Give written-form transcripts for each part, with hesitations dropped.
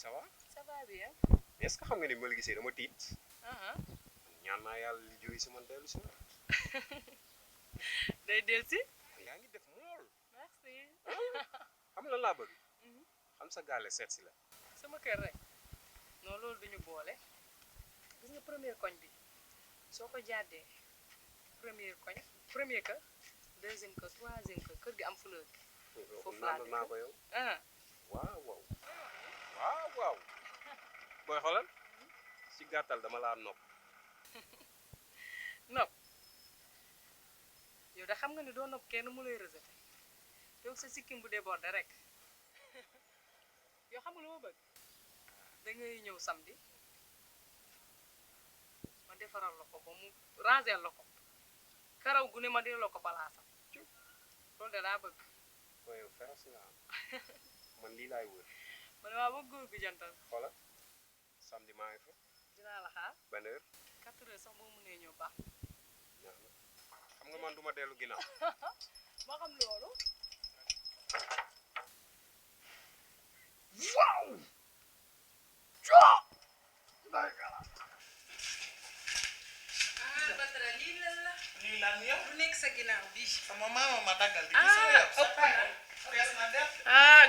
ça va. ça va bien. est-ce que xam nga ni ma la gisee dama tiit. ñaan naa yàlla li jógee si man dellu si ma. day del si. yaa ngi def mool. merci. xam lan laa bëgg. xam sa gaale seet si la. sama kër rek. non loolu duñu boole. gis nga premier koñ bi soo ko jàddee premier kër deuxième kër troisième kër gi am fleur bi. foofu laa naa ko yow. waaw booy xoolal si gàttal dama laa nopp. nopp yow da xam nga ni doo nopp kenn mu lay rejeté yow sa sikkim bu débordé rek yow xam nga lu ma bëgg da ngay ñëw samedi ma defaral la ko ba mu ranger la ko karaw gu ne ma dee la ko palaasam loolu de laa bëgg. waaye yow féroce nga am man lii laay wër. man waa ba góor gu jantal. xoolal samedi maa ngi fa. dinaa la xaar. ban heure. 4 heures sax boo mënee ñëw baax. xam nga man duma dellu ginnaaw. ma xam loolu. waaw. Badara lii lan la. lii lan yow. lu nekk sa ginnaaw bii. sama maama ma daggal di gis nga yow. ëpp na. fees na def.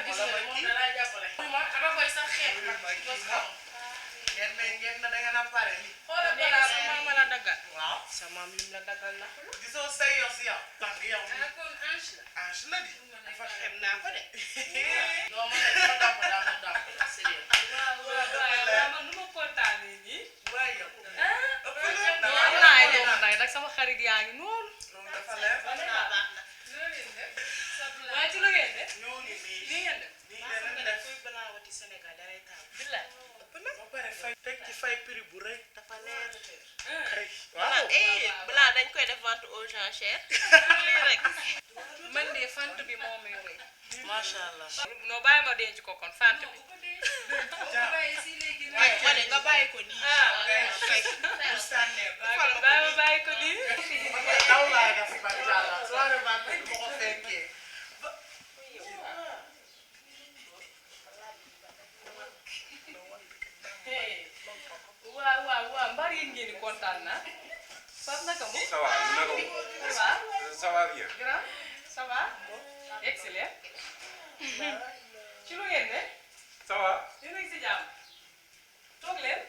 gis nga moom da laa jàppale. ama koy sax xeet ma. ngeen na da ngeen a pare lii. xoolal balaa sa maama la daggal. waaw. sa maam lim la daggal na. gisoo say yow si yow. tànk yow. kon ange la. ange la di. dafa xem naa ko de. non man de dama dàmp la sérieux. waaw man nu ma kontaanee nii. waaye yow. non am naa ay doomu nday nag sama xarit yaa ngi noonu. loolu dafa leer. waaye ci la ngeen def. ñoo ngi nii. nii ngeen def. nii ngeen def. kuy balaawati Sénégal dalay taal. billaay. ba pare fay teg ci fay prix bu rëy. dafa leer. kay voilà waaw. balaa dañ koy def vente aux enchères. lii rek. man de fant bi moo may rëy. macha allah. non bàyyi ma denc ko kon fant bi. waaye ma ne nga bàyyi ko nii. kay bu sànnee. bàyyi ma bàyyi ko nii. daw laa def ba jàlla. soirée ba tey bu ko fekkee. waaw mbar yi ngeen di kontaan na. Fat naka mu. ça va naka mu. ça va bien. grand ça va. excellent. ci lu ngeen ne. ça va. yéen a ngi si jàmm. toog leen.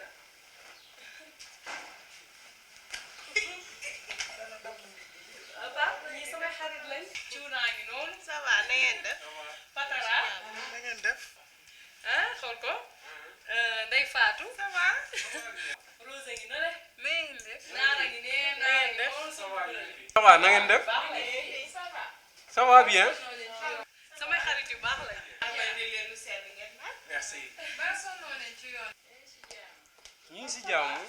Papa ñii samay xarit lañ. cuunaa ngi noonu. ça va na ngeen def. Patara. na ngeen def. xool ko. Ndey Fatou. ça va. Rose ngi na le. na ngeen def. Naara ngi ne Naara ngi noonu. ça va na ngeen def. baax na ça va. ça va bien. samay xarit yu baax lañ. may ni leen lu sedd ngeen naan. merci. ba sonnoo leen ci yoon. ñu ngi si jàmm.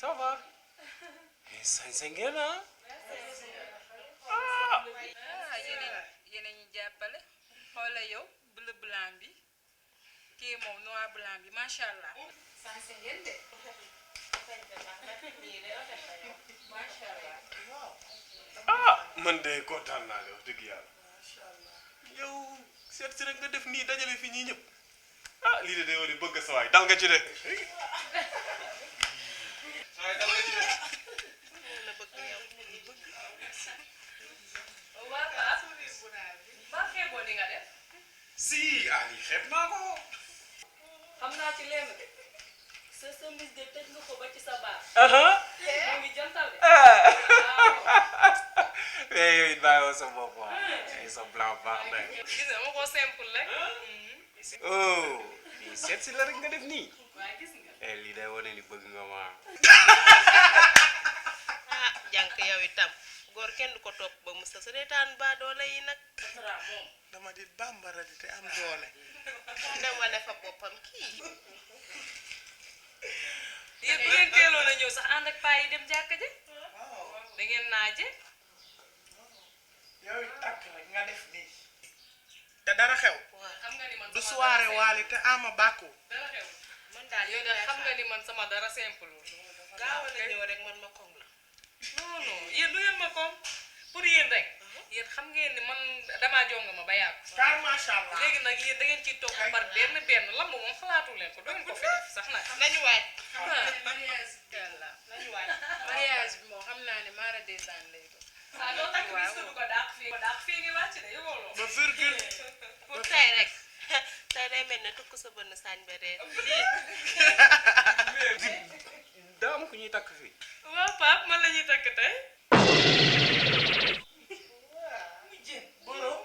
ça va. mais sañ-sañ ngeen ah. yéen a ñu jàppale. xoolal yow bleu blanc bi. kii moom noir blanc bi macha allah. sanse ngeen de. macha allah. man de kontaan naa de wax dëgg yàlla. yow seet si rek nga def nii dajale fi ñii ñëpp. lii de day war bëgg sa waay dal nga ci de. waaye dal nga ci de. la bëgg yow. waa Paa. maa xeeboo li nga def. si lii xeeb naa ko. xam naa ci lenn de. sa mbis de tëj nga ko ba ci sa baax. mu ngi jantal de. mais yow it bàyyi woo sa bopp waaw. sa blanc baax na. gis nga ma ko simple rek. oh. lii seet si la rek nga def nii. waaye gis nga. lii day wane ni bëgg nga ma. jànk yow itam. góor kenn du ko topp ba mu sa reetaan ba doole yi nag. moom. dama di bambara di te am doole. dama ne fa boppam kii. yéen bu ngeen teeloon a ñëw sax ànd ak paa yi dem jàkka ja. da ngeen naaje. yow it takk rek nga def nii. te dara xew. xam nga ni man du sama soirée dara waali te ama bàkku. dara xew. man daal yow de xam nga ni man sama dara simple. gaaw la ñëw rek man ma koŋ la. non non yéen du ngeen ma koom pour yéen rek yéen xam ngeen ni man damaa jonga ma ba yàgg car macha allah. léegi nag yéen da ngeen ciy toog par benn lamb moom xalaatu leen ko doon ko fi def sax nag nañu waaj mariage yàlla nañu waaj mariage bi moom xam naa ne maara desaan lay doon ah doo takk bis du ko dàq fii ngi wàcc de yëgoo loolu. ba virgule. pour tey rek tey day mel ne tukk sa bënn sañ ba reer daa am ku ñuy takk fii. waaw Pape man la ñuy takk tey borom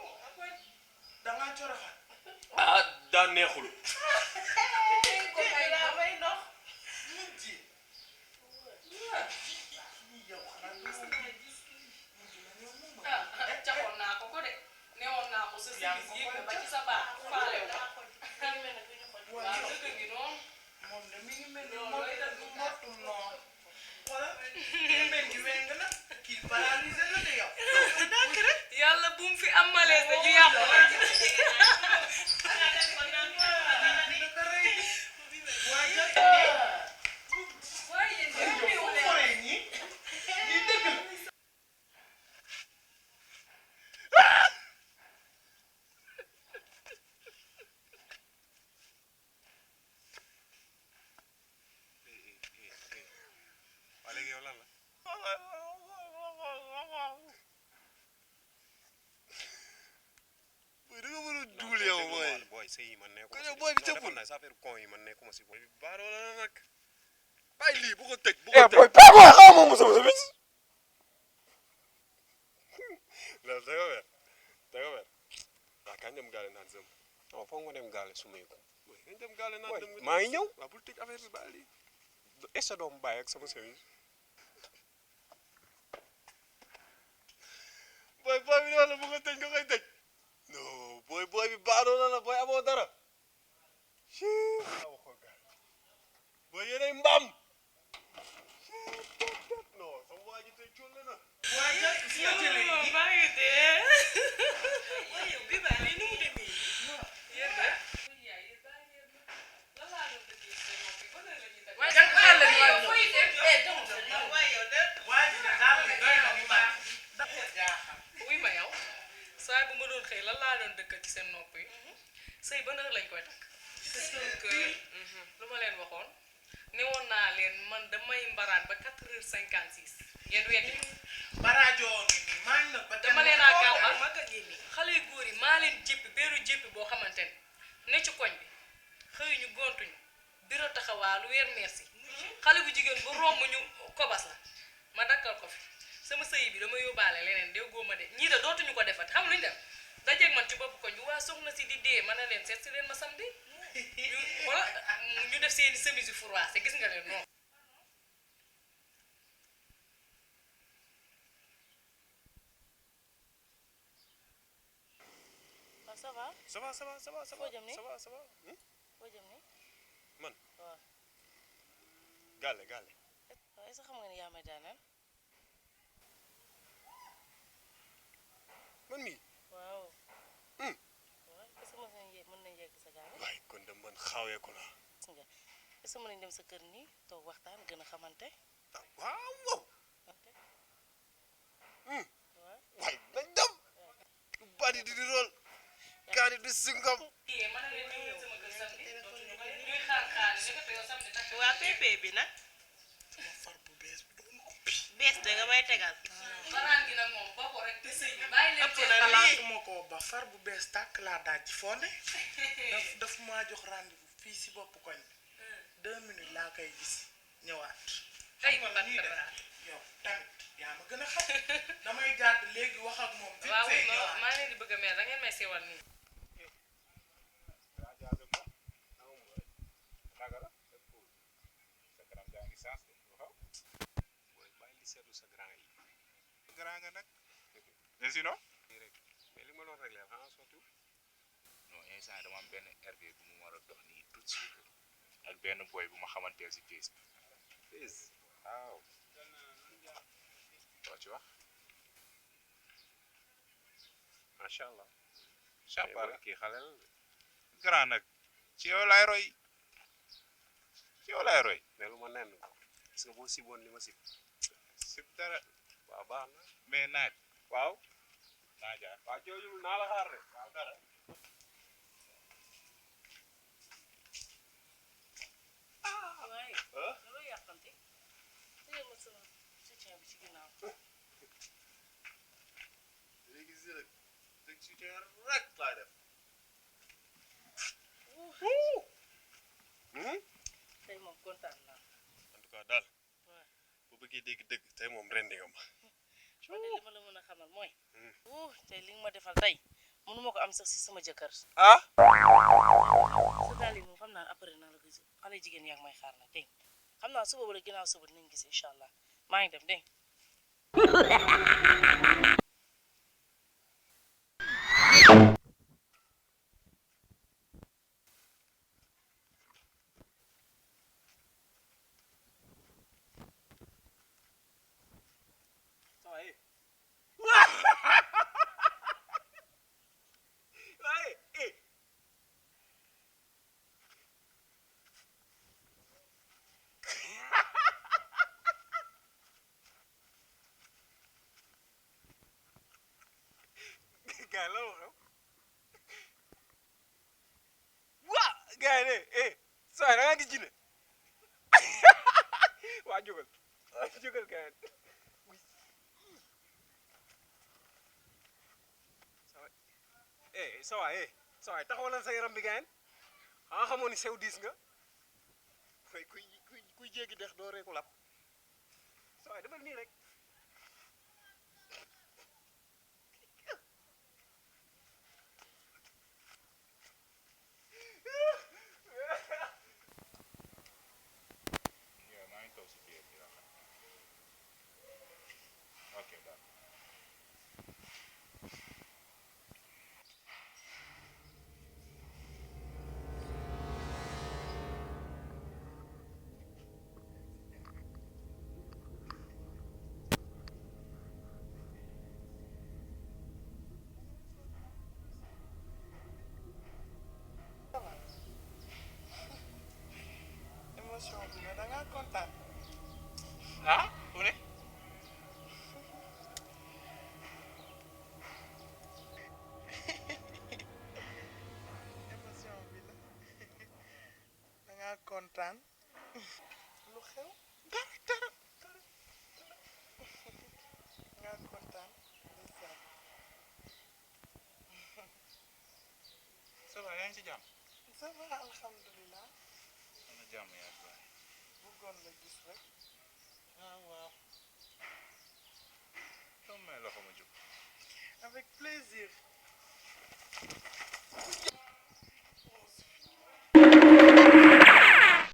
da ngaa coroxal. ah daa neexul. may ndox caxoon naa ko de newoon naa ko sa service yéeg na ba ci sa baax faale wu ko waaw dëgg ngi noonu moom de mi ngi mel ni mottum noonu. xoolal mel ni weng na kii paralysé la de yow. yàlla bu mu fi am malaise de ñu yàqu la waa léegi yow lan la. booy da nga mën a duul yow booy. booy sëy yi man nekkuma si. booy bi tëppul non sa affaire con yi man nekkuma si. booy bi baaroo la nag. bàyyi lii bu ko tëj bu ko tëj. booy paa booy xaw ma musa bis. loolu da nga weer da nga weer. waaw kañ dem gaale naan sëm. non foog nga dem gaale su ma yëg. booy kañ dem gaale naan dem. maa ngi ñëw. waaw bul tëj affaire bi bàyyi lii. est-ce que doo ma bàyyi ak sama service. booy bi noonu la bu ko tëj nga koy tëj. non booy bi baadoo la booy amoo dara. booy yéenay mbaam. non sama waa ji tey cool na. waa jàpp si nga jëlee nii. maa ngi dee yow bi ba lii nu mu demee yéen de waaye yow de waa ji de daal di doy na ni man. dafa jaaxal. wuy ma yow saa bu ma doon xëy lan laa doon dëkkal ci seen nopp yi sëy ban heure lañ koy takk lu ma leen waxoon ne woon naa leen man damay mbaraan ba 4h56 ngeen weddi baraajo ngi nii maa ngi nag ba dama leen a gàmbal xale yu góor yi maa leen jéppi beeru jéppi boo xamante ne ci koñ bi xëyuñu gontuñu biro taxawaalu weer merci xale bu jigéen bu romb ñu kobas la ma dakkal ko fi sama sëy bi dama yóbbaale leneen déw góoma de ñii de dootuñu ko defat xam luñu def dajeeg man ci bopp koñ bi waa soxna si di dee mën na leen seet si leen ma samedi ñu def seeni chemise yu froissé gis nga leen noonu ça va ça va ça va ça va ça va Foo jëm nii? ça va ça va. foo jëm ni man waaw gàlle gàlle. waaye sax xam nga ni yaa may daaneel man mii. waaw Hmm. waaw est-ce que mën nañ yegg sa gaale waaye kon de man xawee ko la. gis nga est-ce que mën nañ dem sa kër nii toog waxtaan gën a xamante ah waaw waaw. wante Hmm. waaw waaye nañ dem. lu bari di rool. kaani di singam. yee mën na leen ñëw sama kër samedi dootuñu ko def ñuy xaar ne ko te yow samedi takk waa PP bi nag sama far bu bees bi doon uppi. bees de nga may tegal baraan gi nag moom ba ko rek te sëy bi bàyyi leen ëpp seen na lii. xalaatuma ko ba far bu bees tàkk laa daaj ci fonde. daf maa jox rendez-vous fii si bopp koñ bi. 2 minutes laa koy gis ñëwaat. ay xam nga la ñuy def yow tamit yaa ma gën a xam. damay jàdd léegi wax ak moom. vite waaw fait ñëwaat. maa leen di bëgg a meer da ngeen may seewal nii grand nga nag. mais sinon. mais li ma doon réglé xanaa surtout. non instant dama am benn RD bu mu war a dox nii tout de suite ak benn boy bu ma xamanteel si Facebook. fils waaw. doo ci wax. macha allah. Chapar kii xale la de. grand nag ci yow laay roy ci yow laay roy. mais lu ma nenn ko. gis nga boo siboon li ma sib. sib dara waaw baax na. mais naaj waaw naa jaar waaw jooju naa la xaar de waaw dara waaye ah loo yàqante téye ma sama soutien bi ci ginnaaw léegi si rek dëgg si tey rek laay def tey moom kontaan naa en tout cas daal waaw bu bëggee dégg dëgg tey moom rendi nga ma man de li ma la mën a xamal mooy tey li nga ma defal tey mënuma ko am sax si sama jëkkër sa ah daal yi moom xam naa après naa la gis xale jigéen yaa ngi may xaar nag dégg nga xam naa suba wala ginnaaw suba dinañ gis incha allah maa ngi dem dégg waaye waaye gaay la waxew waa gaay ne saa da nga gis jinne waa jógal gaay sawaay taxawalal sa yaram bi gaay xanaa xamoo ni sew diis nga fay kuy jéggi dex doo reeku lap sawaay defal nii rek yow maa ngi toog si biir bi la ok daal émotion bi mais da ngaa kontaan. ah fu ne émotion bi la da ngaa kontaan. lu xew. dara. da ngaa kontaan. ndeysaan. ça va yaa ngi ci jàmm ça va alhamdulilah. ana jàmm yaa ngi baax bëggoon la gis rek. ah waaw doo may loxo ma jóg avec plaisir.